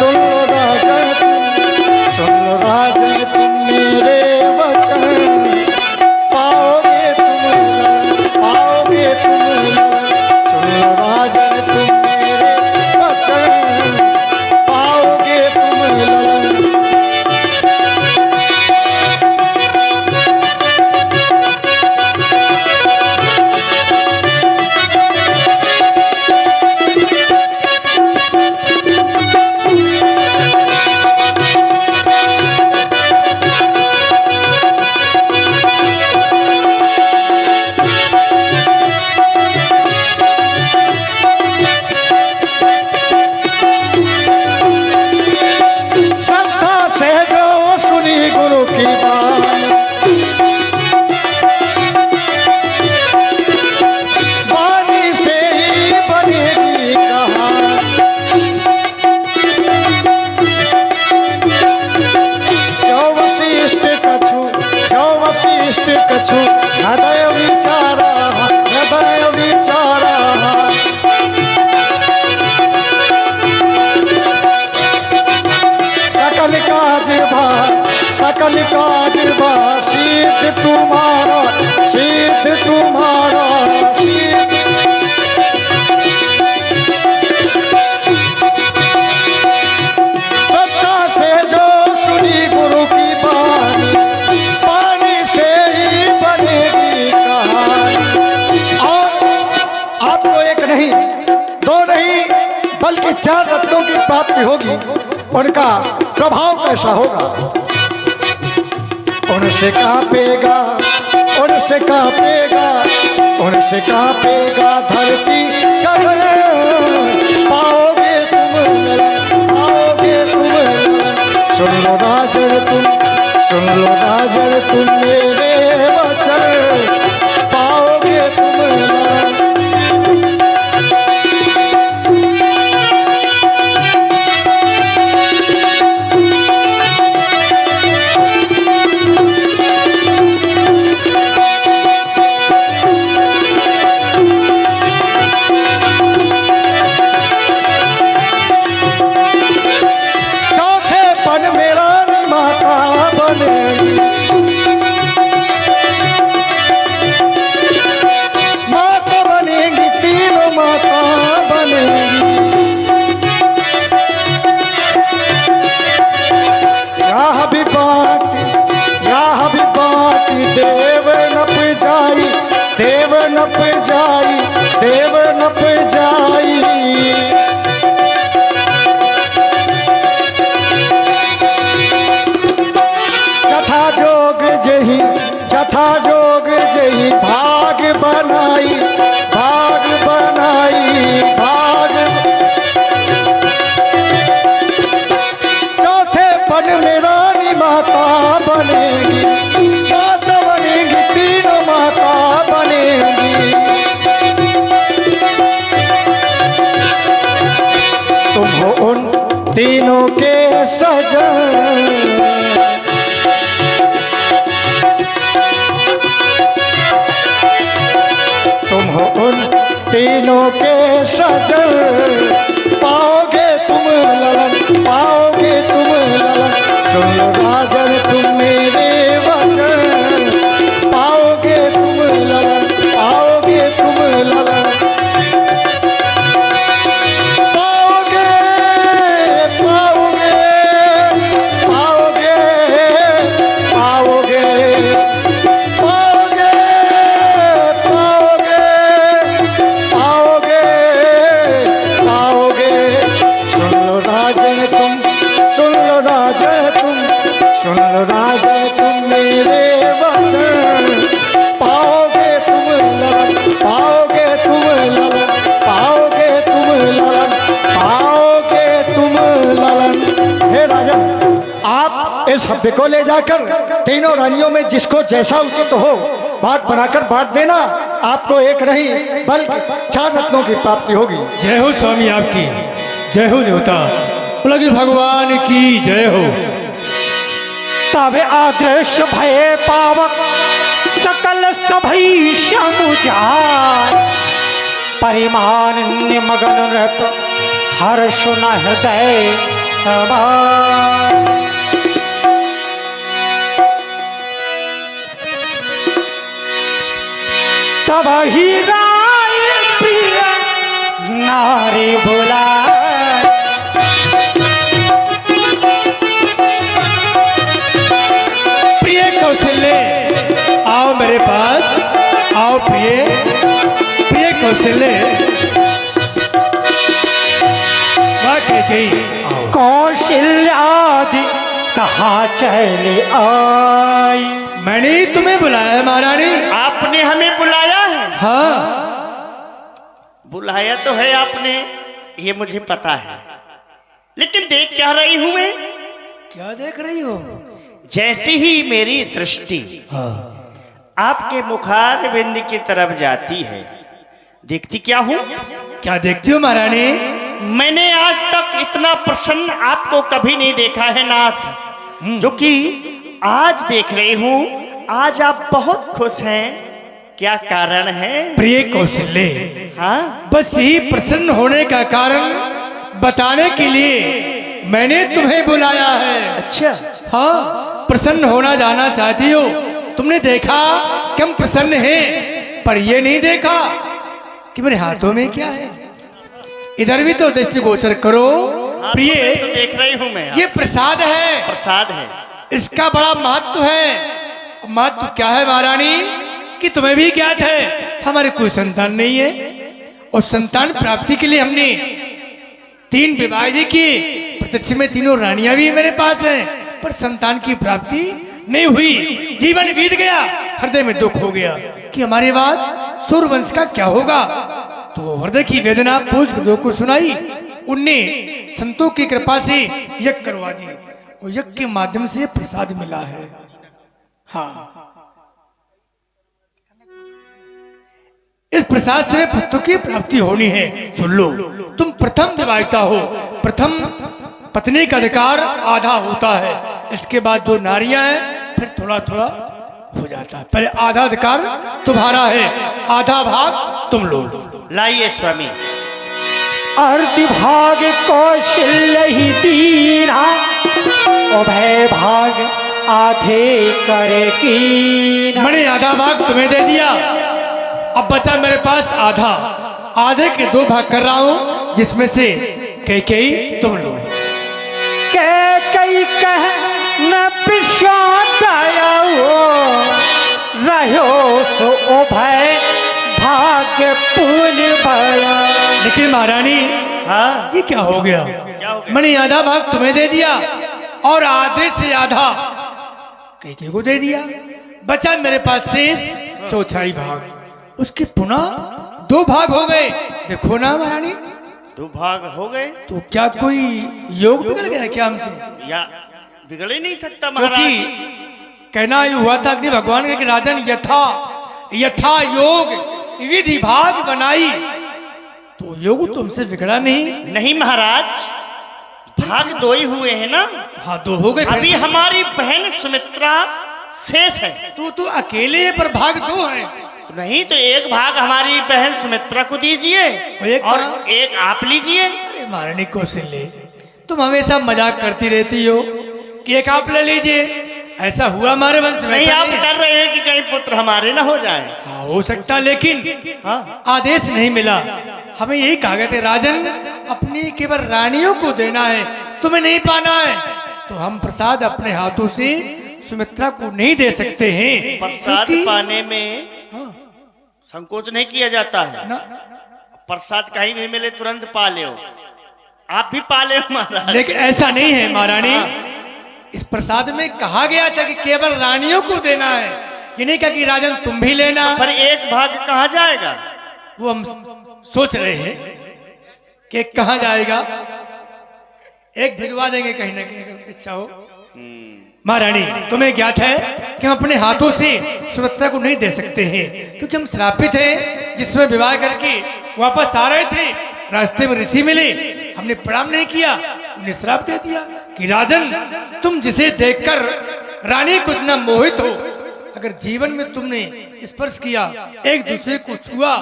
सुन लो राजन तुम मेरे वचन, पाओगे तुम सुन लो राजन तुम मेरे वचन, पाओगे तुम ललन। कछु हृदय विचारा सकल काज बा सिद्ध तुम्हारा सत्ता से जो सुनी गुरु की बानी, पानी से ही बनेगी कहानी। और आपको एक नहीं दो नहीं बल्कि 4 रत्नों की प्राप्ति होगी। उनका प्रभाव कैसा होगा? उनसे कांपेगा धरती कमर, पाओगे तुम ललन। सुन लो राजन तुम मेरे वचन, पाओगे तुम ललन। देव नप जाई जथा जोग जही भाग बनाई चौथे पन में रानी माता बनेगी, तीनों माता बनेगी। तुम हो उन तीनों के सजन, तुम हो उन तीनों के सजन, पाओगे तुम ललन। सुन लो राजन तुम मेरे वचन, पाओगे तुम ललन। सुन लो राजन तुम मेरे वचन, पाओगे तुम ललन। हे राजन, आप इस हब्बे को ले जाकर तीनों रानियों में जिसको जैसा उचित हो बात बनाकर बांट देना। आपको एक नहीं बल्कि 4 रत्नों की प्राप्ति होगी। जय हो स्वामी आपकी, जय हो देवता लगे भगवान की जय हो। तब आदृश्य भय पावक सकल सभई समुझाय, परिमान्य मगन रत हर्ष न हृदय सवार। तब ही राय प्रिय नारी बुलाए। प्रिय कौशल्य आओ मेरे पास, आओ प्रिय कौशल्य। वाह कैकेयी आओ। कौशल्यादि कहाँ चले आई। मैंने ही तुम्हें बुलाया है महारानी। आपने हमें बुलाया है? हाँ, बुलाया तो है आपने, ये मुझे पता है, लेकिन देख क्या रही हूं मैं? क्या देख रही हो? जैसी ही मेरी दृष्टि हाँ, आपके मुखारविंद की तरफ जाती है, देखती क्या हूं? क्या देखती हो महारानी? मैंने आज तक इतना प्रसन्न आपको कभी नहीं देखा है नाथ, जो कि आज देख रही हूं। आज आप बहुत खुश हैं, क्या कारण है? प्रिय कौशल्य, हाँ, बस यही प्रसन्न होने का कारण बताने के लिए मैंने तुम्हें बुलाया है। अच्छा, हाँ, प्रसन्न होना जाना चाहती हो। तुमने देखा कि हम प्रसन्न हैं, पर ये नहीं देखा कि मेरे हाथों में क्या है। इधर भी तो दृष्टिगोचर करो प्रिय। तो देख रही हूं मैं। ये प्रसाद है, प्रसाद है। इसका बड़ा महत्व है। महत्व क्या है महारानी कि तुम्हें भी ज्ञात है, हमारे कोई संतान नहीं है, और संतान प्राप्ति के लिए हमने 3 विवाह जी किए। प्रत्यक्ष में 3 रानियां भी मेरे पास हैं, पर संतान की प्राप्ति नहीं हुई। जीवन बीत गया, हृदय में दुख हो गया कि हमारे बाद सूर्यवंश का क्या होगा। तो हृदय की वेदना पूज गुरुओं को सुनाई। उनने संतों की कृपा से यज्ञ करवा दी, और यज्ञ के माध्यम से प्रसाद मिला है। हाँ, इस प्रसाद से पुत्र की प्राप्ति होनी है। सुन लो, तुम प्रथम विवाहिता हो, प्रथम पत्नी का अधिकार आधा होता है। इसके बाद जो नारियां हैं फिर थोड़ा थोड़ा हो जाता है। पहले आधा अधिकार तुम्हारा है, आधा भाग तुम लो। लाइए स्वामी। अर्धि भाग कौशल्य ही दीना, उभय भाग आधे करे कीना। मैंने आधा भाग तुम्हें दे दिया, अब बचा मेरे पास आधा। आधे के 2 भाग कर रहा हूं, जिसमें से कैकेयी तुम लो। कैकेयी कह न पिछाया रहो सो उभय भाग पुण्य बड़ा। लेकिन महारानी, हाँ, ये क्या हो गया? क्या हो गया? मैंने आधा भाग तुम्हें दे दिया और आधे से आधा कैकेयी को दे दिया। बचा मेरे पास शेष चौथाई भाग, उसके पुनः 2 भाग हो गए। देखो ना महारानी, 2 भाग हो गए। तो क्या कोई योग बिगड़ गया क्या हमसे? या बिगड़ ही नहीं सकता क्योंकि महाराज। कहना ये हुआ था अग्नि भगवान के कि राजन यथा यथा योग विधि भाग बनाई, तो योग तुमसे बिगड़ा नहीं। नहीं महाराज, भाग 2 ही हुए हैं ना। हाँ, 2 हो गए। अभी हमारी बहन सुमित्रा शेष है। तू अकेले है, पर भाग 2 हैं। तो नहीं तो एक भाग हमारी बहन सुमित्रा को दीजिए और एक आप लीजिए। अरे महारानी कौशल्य, तुम हमेशा मजाक करती रहती हो कि एक आप ले लीजिए। ऐसा हुआ हमारे वंश में? नहीं, ऐसा आप नहीं है। डर रहे हैं कि कहीं पुत्र हमारे ना हो जाए। हाँ, हो सकता, लेकिन हाँ, आदेश नहीं मिला। हमें यही कहा गया था राजन अपनी केवल रानियों को देना है, तुम्हें नहीं पाना है। तो हम प्रसाद अपने हाथों से सुमित्रा को नहीं दे सकते हैं। प्रसाद क्योंकि- पाने में हाँ, संकोच नहीं किया जाता है। ना, प्रसाद कहीं भी मिले तुरंत पा ले। आप भी पा ले महाराज। लेकिन ऐसा नहीं है महारानी। इस प्रसाद में कहा गया था कि केवल रानियों को देना है, ये नहीं कहा कि राजन तुम भी लेना। पर एक भाग कहाँ जाएगा? वो हम सोच रहे हैं कि कहाँ जाएगा। एक भिजवा देंगे कहीं ना कहीं, अगर इच्छा हो। महारानी, तुम्हें ज्ञात है कि हम अपने हाथों से सुमित्रा को नहीं दे सकते हैं, क्योंकि हम श्रापित हैं। जिसमें विवाह करके वापस आ रहे थे, रास्ते में ऋषि मिले, हमने प्रणाम नहीं किया, उन्हें श्राप दे दिया कि राजन तुम जिसे देखकर रानी को इतना मोहित हो, अगर जीवन में तुमने स्पर्श किया, एक दूसरे को छुआ,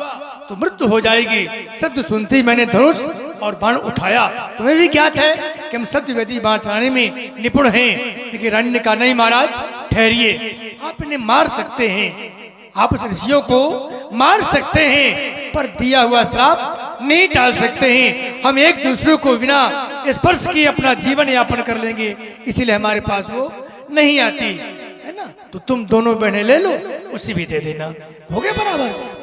तो मृत्यु हो जाएगी। शब्द सुनते ही मैंने धनुष और बाण उठाया। तुम्हें भी ज्ञात है कि हम सत्यवेदी बाण चलाने में निपुण हैं। लेकिन रानी ने कहा नहीं महाराज ठहरिए, आप इन्हें मार सकते हैं, आप उस ऋषियों को मार सकते हैं, पर दिया हुआ श्राप नहीं टाल सकते हैं। हम एक दूसरे को बिना स्पर्श किए अपना जीवन यापन कर लेंगे, इसीलिए हमारे पास वो नहीं आती है ना। तो तुम दोनों बहनें ले लो, उसी भी दे देना, हो गया बराबर।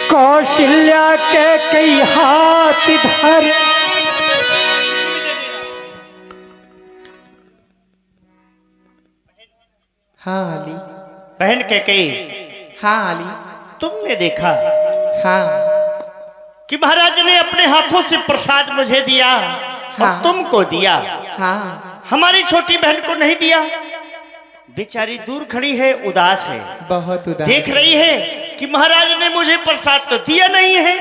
कौशल्या के कई हाथ धर हाँ अली। बहन कैकेयी, हाँ अली। तुमने देखा हाँ कि महाराज ने अपने हाथों से प्रसाद मुझे दिया और हाँ। तुमको दिया, हाँ हमारी छोटी बहन को नहीं दिया। बेचारी दूर खड़ी है, उदास है, बहुत उदास। देख रही है कि महाराज ने मुझे प्रसाद तो दिया नहीं है।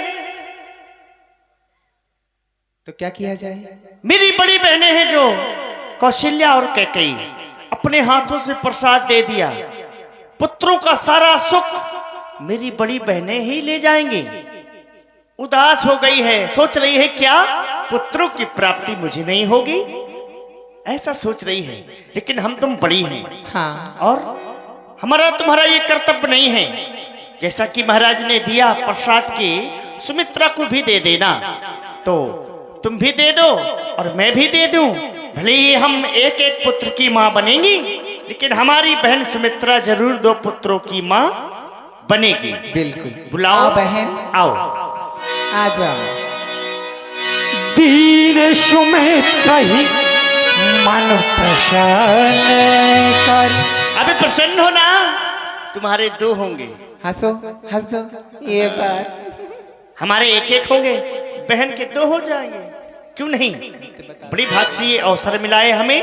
तो क्या किया जाए? मेरी बड़ी बहनें हैं जो कौशल्या और कैकेयी, अपने हाथों से प्रसाद दे दिया। पुत्रों का सारा सुख मेरी बड़ी बहनें ही ले जाएंगी। उदास हो गई है, सोच रही है क्या पुत्रों की प्राप्ति मुझे नहीं होगी, ऐसा सोच रही है। लेकिन हम तुम बड़ी हैं हाँ और हमारा तुम्हारा ये कर्तव्य नहीं है, जैसा कि महाराज ने दिया प्रसाद की सुमित्रा को भी दे देना, तो तुम भी दे दो और मैं भी दे दूं। भले ही हम एक एक पुत्र की मां बनेंगी, लेकिन हमारी बहन सुमित्रा जरूर 2 पुत्रों की मां बनेगी। बिल्कुल। बुलाओ आओ बहन, आओ। आ जाओ। दीन सुमित्रा ही मन प्रसन्न कर। अबे प्रसन्न हो ना, तुम्हारे 2 होंगे, हंसो, हंस दो ये बार। हमारे एक एक होंगे, बहन के 2 हो जाएंगे, क्यों नहीं। बड़ी भाग से ये अवसर मिला है हमें।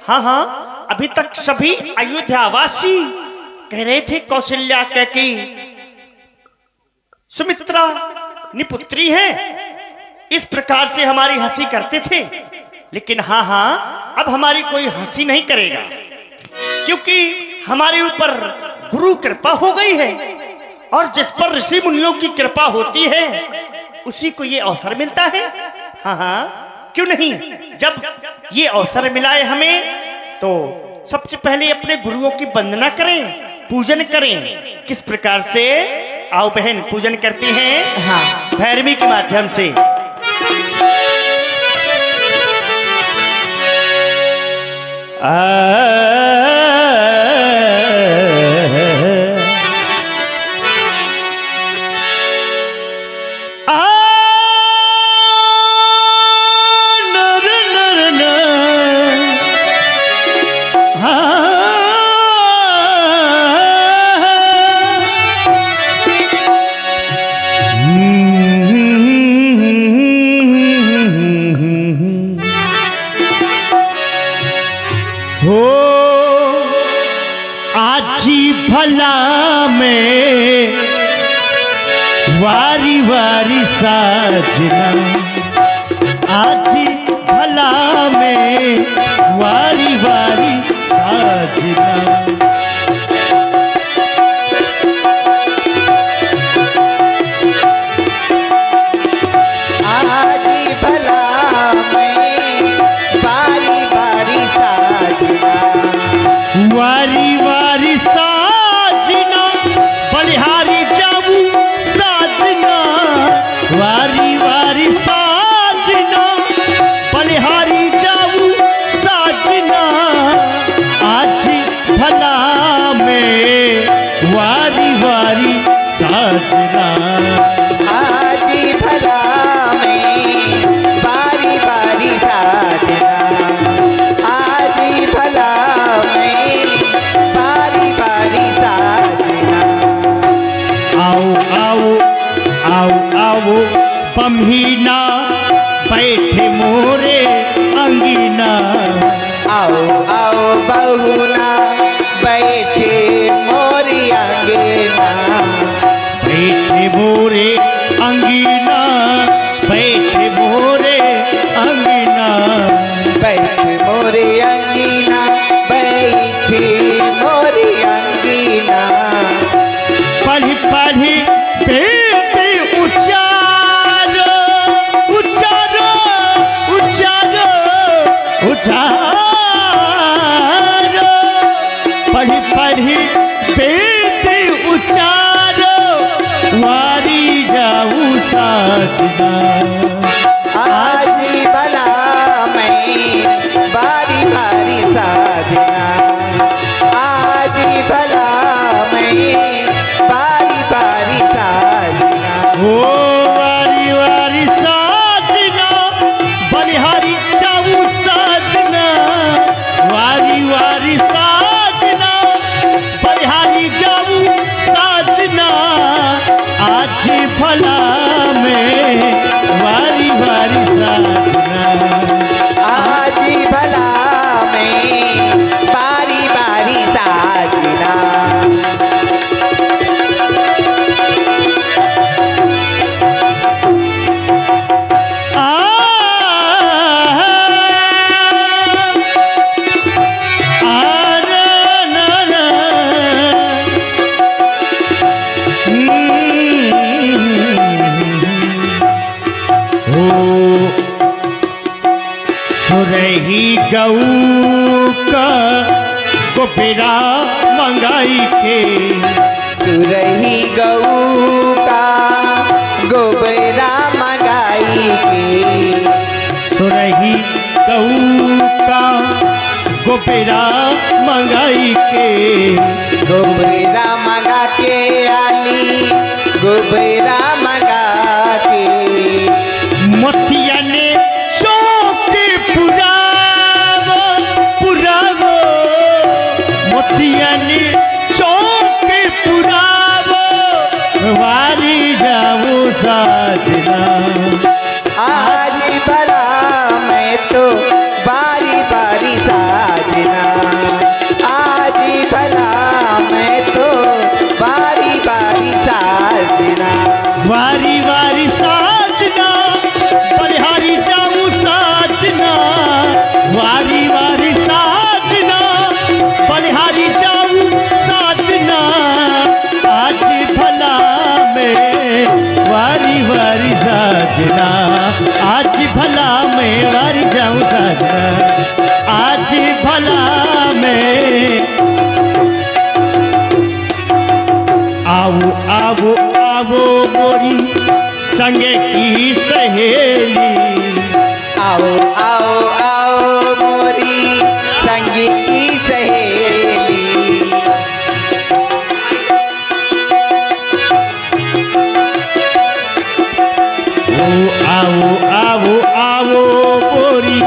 हाँ हाँ, अभी तक सभी अयोध्यावासी कह रहे थे कौशल्या कैकेयी सुमित्रा निपुत्री है, इस प्रकार से हमारी हंसी करते थे। लेकिन हाँ हाँ, अब हमारी कोई हंसी नहीं करेगा, क्योंकि हमारे ऊपर गुरु कृपा हो गई है, और जिस पर ऋषि मुनियों की कृपा होती है उसी को ये अवसर मिलता है। हाँ हाँ, क्यों नहीं। जब ये अवसर मिला है हमें, तो सबसे पहले अपने गुरुओं की वंदना करें, पूजन करें। किस प्रकार से, आओ बहन पूजन करती हैं। हाँ भैरवी के माध्यम से। हो आजी भला में वारी वारी साजना, आजी भला में वारी वारी साजना। आजी भला में बारी बारी साजना, वारी वारी साजना, बलिहारी जाऊ साजना, वारी वारी साजना, बलिहारी जाऊ साजना। आज भला में वारी वारी साजना, आजी भला में बारी बारी साजना, आजी भला में बारी बारी साजना। आओ आओ आओ आओ बम्हीना, बैठे मोरे अंगीना। आओ आओ बहुना, बैठे मोरी अंगना, बैठे मोरे अंगीना, बैठे मोरे अंगीना। बैठे मोरी अंगना, बैठे मोरी अंगना। पढ़ी पढ़ी साजना। आज भला मैं बारी बारी साजना, आज भला मैं बारी बारी साजना। ओ वारी वारी साजना, बलिहारी जाऊं साजना, वारी वारी साजना, बलिहारी जाऊं साजना। आज भला मैं वारी वारी साजना, आज भला मैं बारी बारी साजना। सुरही गऊ का गोपेरा मंगाई के, सुरही गऊ का गोबरा मंगाई के, सुरही गऊ का गोपेरा मंगाई के। गोबरा मंगा के आली, गोबरा मंगा के। मोतिया ने चौक पुरावो पुरावो, मोतिया ने चौक पुरावो, वारी जाऊं साजना। आज भला मैं तो बारी बारी साजना, आज भला मैं तो बारी बारी साजना। वारी वारी साजना, बलिहारी जाऊं साजना, वारी वारी साजना, बलिहारी जाऊं साजना। आज भला मैं वारी वारी साजना, आज भला मैं वारी जाऊं साजना, आज भला मैं। आओ आओ आओ मोरी संगे की सहेली, आओ आओ आओ मोरी संगी की सहेली। ओ आओ आओ आओ मोरी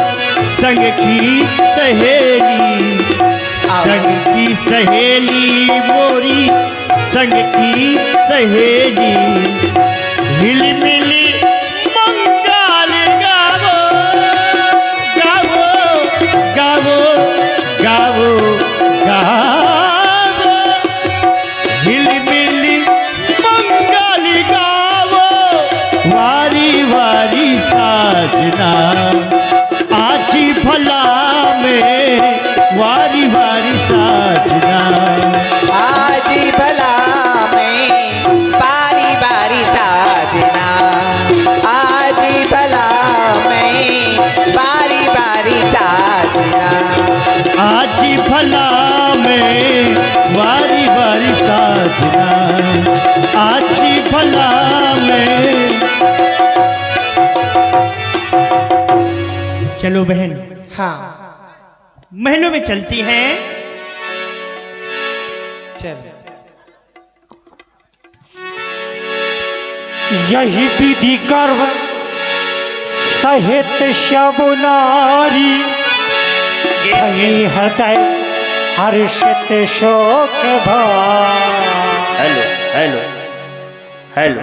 संग की सहेली, संग की सहेली मोरी संग की सहेली। हिल मिली मंगल गावो गावो गावो गावो गावो, हिल मिली मंगल गावो, वारी वारी साजना। आज भला में वारी वारी साजना, आज भला मैं बारी बारी साजना, आज भला मैं बारी बारी साजना। आज भला में वारी वारी साजना, आज भला में। चलो बहन, हाँ महलों में चलती हैं। चल। यही विधि गर्व सहित शब नारी, यही हृदय हर्षित शोक भार। Hello hello hello,